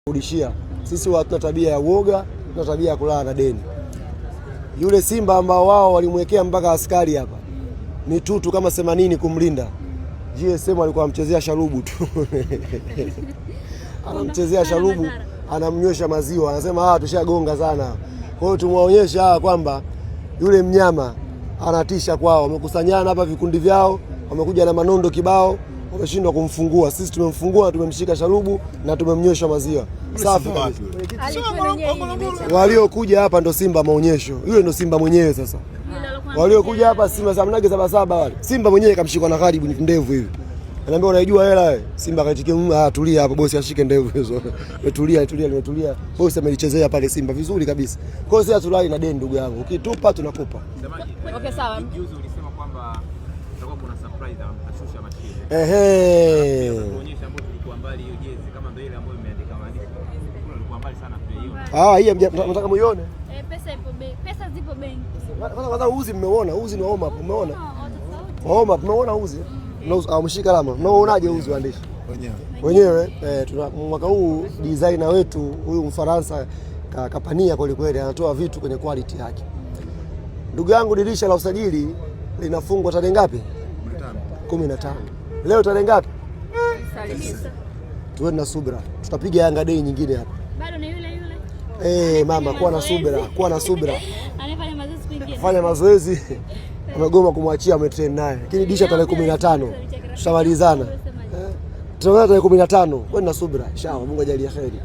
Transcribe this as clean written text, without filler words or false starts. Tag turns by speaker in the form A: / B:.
A: kurudishia. Sisi hatuna tabia ya uoga, tuna tabia ya kulala na deni. Yule Simba ambao wao walimwekea mpaka askari hapa mitutu kama 80 kumlinda, GSM alikuwa amchezea sharubu tu anamchezea sharubu, anamnywesha maziwa, anasema tushagonga sana. Kwa hiyo tumwaonyesha kwamba yule mnyama anatisha kwao. Wamekusanyana hapa vikundi vyao, wamekuja na manondo kibao, wameshindwa kumfungua. Sisi tumemfungua, tumemshika sharubu na tumemnywesha maziwa. Safi. Waliokuja hapa ndo Simba maonyesho. Yule ndo Simba mwenyewe sasa. Waliokuja hapa Simba samnage 77 wale. Simba mwenyewe kamshikwa na karibu ndevu hivi. Anambia unajua hela wewe. Simba kaitikia tulia hapo bosi ashike ndevu hizo. Tulia. Bosi amelichezea pale Simba vizuri kabisa. Kwa hiyo sisi hatulali na deni ndugu yangu. Ukitupa tunakupa.
B: Okay sawa. Juzi ulisema kwamba kutakuwa kuna surprise amtashusha mashine. Tuonyesha ambapo tulikuwa mbali hiyo jezi kama ndio ile ambayo imeandika maandiko. Tulikuwa mbali sana tuione.
A: Hii nataka muione.
C: Pesa ipo benki. Pesa zipo benki.
A: Kwanza uzi mmeona, uzi ni homa, umeona? Homa, umeona uzi? Mshika lama. Unaonaje uzi waandishi? Wenyewe tuna mwaka huu designer wetu huyu Mfaransa kapania kweli kweli, anatoa vitu kwenye quality yake. Ndugu yangu, dirisha la usajili linafungwa tarehe ngapi? 15. Leo tarehe ngapi? 9. Tuwe na subira. Tutapiga Yanga Day nyingine hapa.
C: Bado ni yule.
A: Mama, kuwa na subira.
C: Anafanya mazoezi kwingine.
A: Fanya mazoezi. Amegoma kumwachia, ametrain naye. Lakini dirisha tarehe 15. Tutamalizana. Tutamaliza tarehe 15. Kuwa na subira. Inshallah Mungu ajalie kheri.